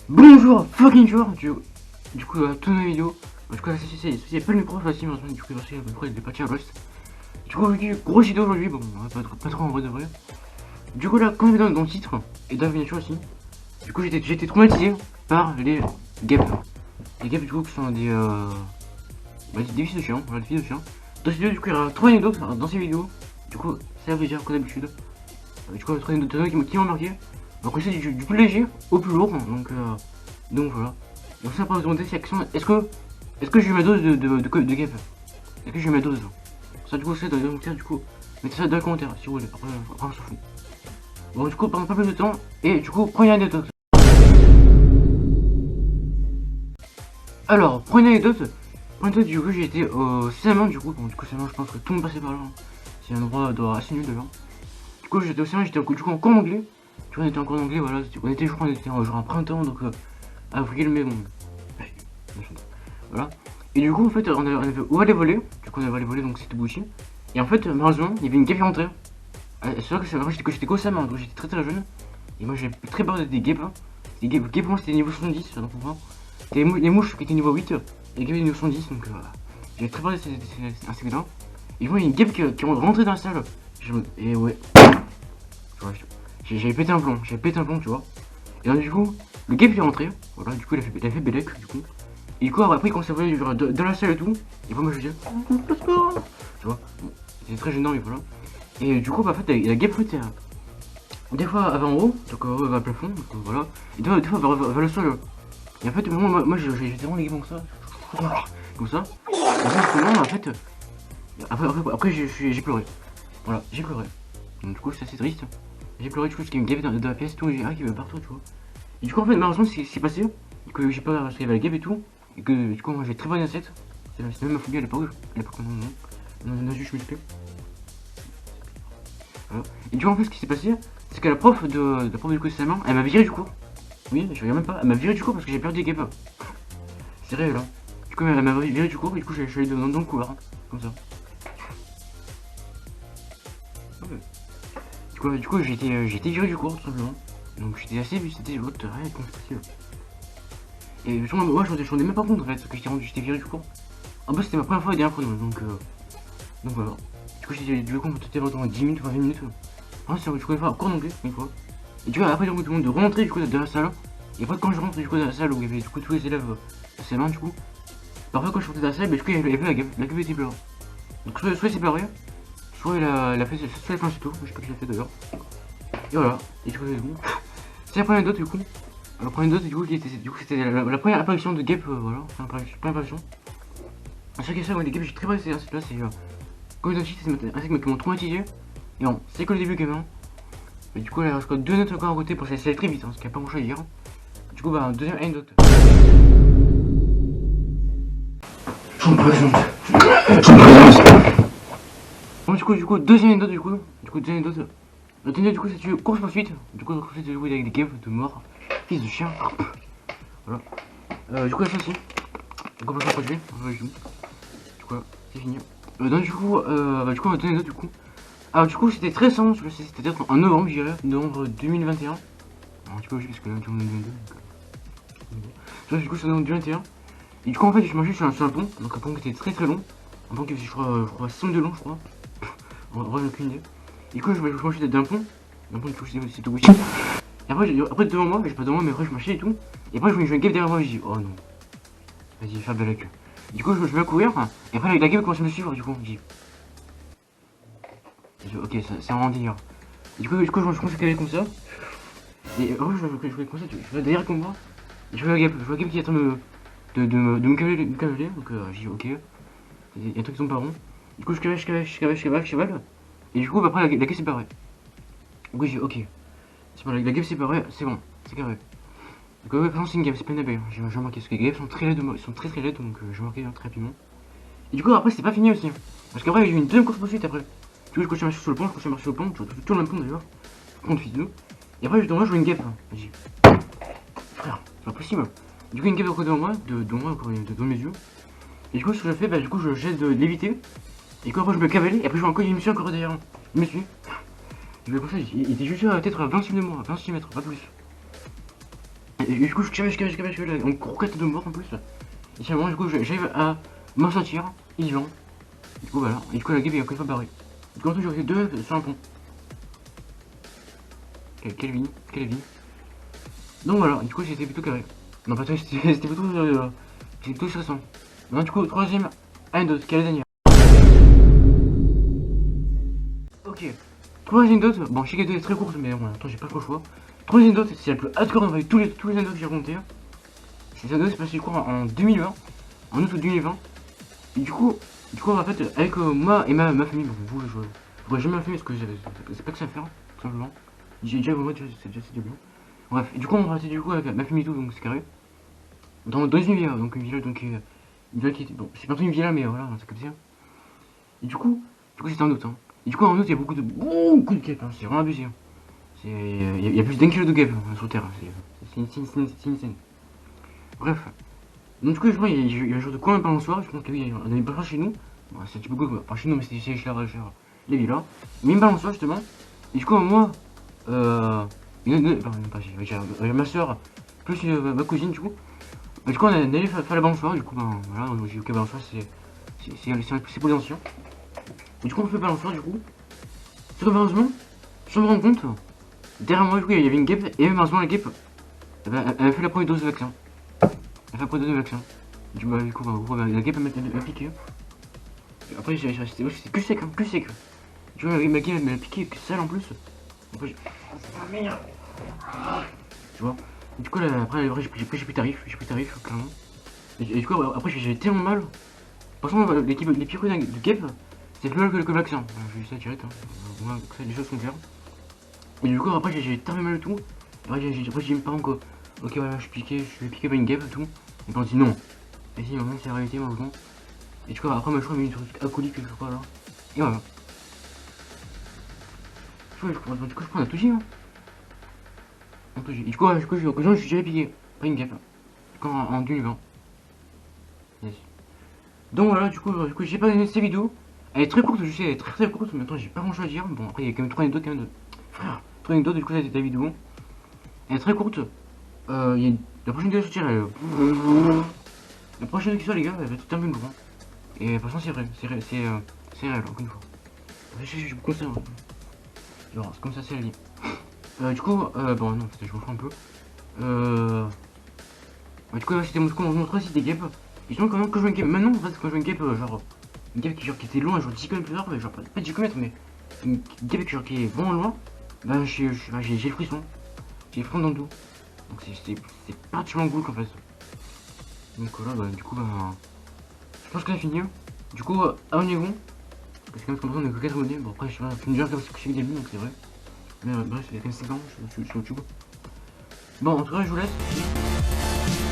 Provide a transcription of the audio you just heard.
Bonjour, fucking joueur du coup, toute ma vidéo. Du coup, c'est pas le micro facile, maintenant, du coup, parce que le micro il est parti à Lost. Du coup, grosse vidéo aujourd'hui, bon, pas trop en vrai de vrai. Du coup, là, comme je dans le titre, et dans la miniature aussi, du coup, j'ai été traumatisé par les guêpes. Les guêpes, du coup, qui sont des fils de chien, voilà, des fils de chien. Dans cette vidéo, du coup, il y aura 3 anecdotes dans ces vidéos. Du coup, ça veut dire comme d'habitude. Du coup, 3 anecdotes qui m'ont marqué. Donc, on essaie du plus léger au plus lourd, donc voilà. Donc ça, après vous demander cette question, est-ce que j'ai eu ma dose de guêpe? Est-ce que j'ai eu ma dose? Ça, du coup, c'est dans les commentaires, du coup. Mettez ça dans les commentaires, si vous voulez. Après on s'en fout. Bon, du coup, pendant pas plus de temps, et du coup, première anecdote. Alors, première anecdote, du coup, j'ai été au cinéma, du coup, bon, du coup, cinéma, je pense que tout le monde passait par là. C'est un endroit assez nul d'ailleurs. Du coup, j'étais au cinéma, j'étais du coup en cours d'anglais. Tu vois, on était en cours d'anglais, voilà. Je crois, on était genre en printemps, donc, avril, mai, bon. Ouais, voilà. Et du coup, en fait, on avait où aller voler. Du coup, on avait aller voler, donc c'était bouché. Et en fait, malheureusement, il y avait une guêpe qui rentrait. C'est vrai que j'étais qu'au Sam, donc j'étais très jeune. Et moi, j'avais très peur des guêpes. Hein. Les guêpes, moi, c'était niveau 70, donc on voit. Les mouches qui étaient niveau 8, et les guêpes niveau 110, donc j'avais très peur de ces insectes-là. Et moi, il y a une guêpe qui rentrait dans la salle. Et ouais, j'avais pété un plomb, tu vois. Et donc, du coup, le guêpe il est rentré, voilà, du coup, il a fait Bélec, du coup. Et du coup, après, quand ça voyait dans la salle et tout, et moi, je disais, passe pas, tu vois. Bon, c'était très gênant, et voilà. Et du coup, bah, en fait, la guêpe, des fois, elle va en haut, donc elle va à plafond, donc voilà. Et des fois, elle va vers le sol. Et en fait, moi j'étais vraiment les guêpes comme ça. Comme ça. Et en fait, après j'ai pleuré. Voilà, j'ai pleuré. Donc, du coup, c'est assez triste. J'ai pleuré, du coup, parce qu'il y a une guêpe dans la pièce et tout, et j'ai qui va partout, tu vois. Et du coup, en fait, malheureusement, ce qui s'est passé, que j'ai pas, parce qu'il y avait la guêpe et tout, et que du coup, moi j'ai très bonne assiette. C'est même ma phobie à l'époque, non, je me suis voilà. Et du coup, en fait, ce qui s'est passé, c'est que la prof du coup de sa main, elle m'a viré du cours. Oui, je regarde même pas, elle m'a viré du cours parce que j'ai perdu des guêpes. C'est réel, là. Du coup, elle m'a viré du cours, et du coup, je suis allé dans le couloir, comme ça. Ouais. Du coup, j'ai été viré du cours, tout simplement. Donc, j'étais assez vu, c'était l'autre, rien, comment c'est possible. Et moi, je me rendais même pas compte en fait que j'étais viré du cours. En plus, c'était ma première fois et dernière fois, donc voilà. Du coup, du coup, on peut pendant 10 minutes, 20 minutes. Ah, c'est vrai, je connais pas encore d'anglais, une fois. Et du coup, après, j'ai tout le monde de rentrer du coup de la salle. Et après, quand je rentre du coup de la salle où il y avait du coup tous les élèves de C1, du coup, parfois quand je sortais de la salle, du coup, il y avait la gueule était pleure. Donc, soit il s'est barré, soit il a fait, soit il a fait un tuto, je sais pas qui l'a fait d'ailleurs. Et voilà, et du coup, c'est bon. C'est la première note du coup. La première note du coup, c'était la première apparition de guêpe, voilà, enfin, première apparition. À chaque fois, les guêpes, j'ai très mal c'est là, c'est comme je dis, c'est un segment qui m'ont traumatisé. Et bon, c'est que le début quand même. Et du coup, là, il reste 2 notes encore à côté pour ça aller très vite, hein, parce qu'il n'y a pas grand chose à dire. Du coup, bah, deuxième anecdote. Je me présente. Bon, du coup, deuxième anecdote, deuxième anecdote. La deuxième, du coup, c'est une course poursuite. Du coup, course poursuite, avec des guêpes de mort. Fils de chien. Voilà. Du coup, ça aussi. Donc, on va faire produire. Du coup, c'est fini. Donc, du coup, la deuxième anecdote, du coup. Alors, du coup, c'était très récent, c'était peut-être en novembre, je dirais, novembre 2021. Alors, un petit peu logique parce que là, tu en 2022. Du coup, c'est en 2021. Et du coup, en fait, je mangeais sur un pont, donc un pont qui était très long. Un pont qui faisait, je crois 6 de long, je crois. En vrai, j'ai aucune idée. Et du coup, je mangeais d'un pont. D'un pont, du coup, c'était tout wish. Et après, devant moi, mais j'ai pas devant moi, mais après, je marchais et tout. Et après, je me une guêpe derrière moi, et je dis, oh non. Vas-y, faire de la queue. Du coup, je me mets à courir. Et après, la guêpe commence à me suivre, du coup, je dis, ok, c'est un délire. Du coup, je commence à caler comme ça. Et je vais comme ça, je vais derrière comme moi. Et je vois la guêpe qui attend de me cavaler. Donc, j'ai dit, ok. Il y a un truc qui tombe pas rond. Du coup, je cavale. Et du coup, bah, après, la guêpe s'est barrée. Du coup, j'ai dit, ok. C'est bon, la guêpe s'est barrée, c'est bon, c'est carré. Donc, ouais, par contre, c'est une guêpe, c'est pas une abeille. J'ai remarqué, parce que les guêpes sont très laides, donc j'ai remarqué très rapidement. Et du coup, après, c'est pas fini aussi. Parce qu'après, j'ai eu une deuxième course poursuite après. Du coup, je continue à marcher sur le pont, tout le même pont d'ailleurs. Pont de nous. Et après, devant moi, je vois une guêpe. J'ai dit, frère, c'est pas possible. Du coup, une guêpe devant moi, devant mes yeux. Et du coup, ce que je fais, bah, du coup, je jette de l'éviter. Et quand après, je me cavalais, et après, je vois encore une mission encore derrière. Il me suit. Je vais comme ça, il était juste peut-être à 20 cm de moi, 20 cm, pas plus. Et du coup, je cavais, on croquette de mort en plus. Et finalement, du coup, j'arrive à m'en sortir, vivant. Du coup, voilà. Et du coup, la game est encore une fois barrée. Du coup, en tout, j'ai fait 2 sur un pont. Quelle vie. Donc voilà, du coup, c'était plutôt carré. Non, pas toi, c'était plutôt stressant. Donc, du coup, troisième anecdote, quelle est la dernière? Ok. Troisième anecdote, bon, je sais qu'elle est très courte, mais bon, attends, j'ai pas trop le choix. Troisième anecdote, c'est la plus hardcore avec tous les anecdotes que j'ai racontés. Cette anecdote s'est passée, je crois, en 2020, en août 2020. Et du coup, en fait, avec moi et ma famille, bon, vous, je pourrais jamais la famille parce que c'est pas que ça à faire, tout simplement. J'ai déjà, moi, c'est déjà bien. Bref, et du coup, on va rester du coup avec ma famille et tout, donc c'est carré. Dans une villa, donc une villa, donc une villa qui était, bon, c'est pas trop une villa, mais voilà, c'est comme ça. Et du coup, c'était en août, hein. Et du coup, en août, il y a beaucoup de guêpes, hein, c'est vraiment abusé, hein. Il y a plus d'1 kilo de guêpes sur Terre, c'est une scène. Bref, donc du coup, je crois qu'il y a un jour de coin pendant le soir, je pense qu'il y a une balançoire chez nous. Bon, c'est un petit peu cool, enfin chez nous, mais c'est chez les villas. Mais une balançoire justement. Et du coup, moi, pardon, pas ma soeur, plus ma cousine, du coup. Et du coup, on est allé faire la balançoire, du coup, ben voilà, j'ai dit ok, balançoire, c'est pour les anciens. Et du coup, on fait la balançoire, du coup. Sauf que malheureusement, je me rends compte, derrière moi, du coup, il y avait une guêpe, et malheureusement, la guêpe, elle a fait la première dose de vaccin. Elle fait la première dose de vaccin. Du coup, la guêpe m'a piqué. Après, c'est que sec, hein, que sec. Tu vois, ma gueule m'a piqué, que sale en plus. Après, merde. Tu vois. Et du coup, là, après j'ai pris tarif, clairement. Et du coup, après, j'ai tellement mal. Franchement, les piqûres de guêpe, c'est plus mal que le vaccin. Je dis ça direct, hein. Moi, ça, les choses sont claires. Et du coup, après, j'ai tellement mal et tout. Après, j'ai dit à mes parents que, ok, voilà, je suis piqué par une guêpe et tout. Et ils m'ont dit non. Et si, maintenant, c'est la réalité, malheureusement. Et du coup, après, moi, je crois qu'il y a eu une truc alcoolique, je crois, là. Et voilà. Du coup, je prends un touchy, hein. Et du coup, je suis déjà piqué. Pas une guêpe. Quand en 2020. Yes. Donc voilà, du coup j'ai pas aimé cette vidéo. Elle est très courte, je sais, elle est très courte, mais attends, j'ai pas grand chose à dire. Bon, après, il y a quand même 3 anecdotes, quand même de. Frère, 3 anecdotes, du coup, ça c'était la vidéo. Elle est très courte. La prochaine vidéo sortir, la prochaine vidéo, les gars, elle va être un peu grand. Et de toute façon, c'est vrai, c'est réel, encore une fois. Je vous conseille, hein. Genre, c'est comme ça, c'est la vie. Du coup, bon, non, je vous ferai un peu. Du coup, c'était mon montrer aussi des guêpes. Et sinon, quand même, quand je vois une guêpe, maintenant, en fait, quand je vois une guêpe, genre, une guêpe qui était loin, genre 10 km plus tard, genre, pas 10 km, mais une guêpe qui est vraiment loin, bah, j'ai le frisson. J'ai le frisson dans le dos. Donc, c'est particulièrement cool, en fait. Donc, voilà, bah, du coup, bah, je pense qu'on a fini. Du coup, abonnez-vous. Parce que, comme ça, on est que 4 abonnés. Bon, après, je sais pas, c'est une durée comme ça que je suis au début, donc c'est vrai. Mais bref, il y a quand même 5 ans, je suis sur YouTube. Bon, en tout cas, je vous laisse.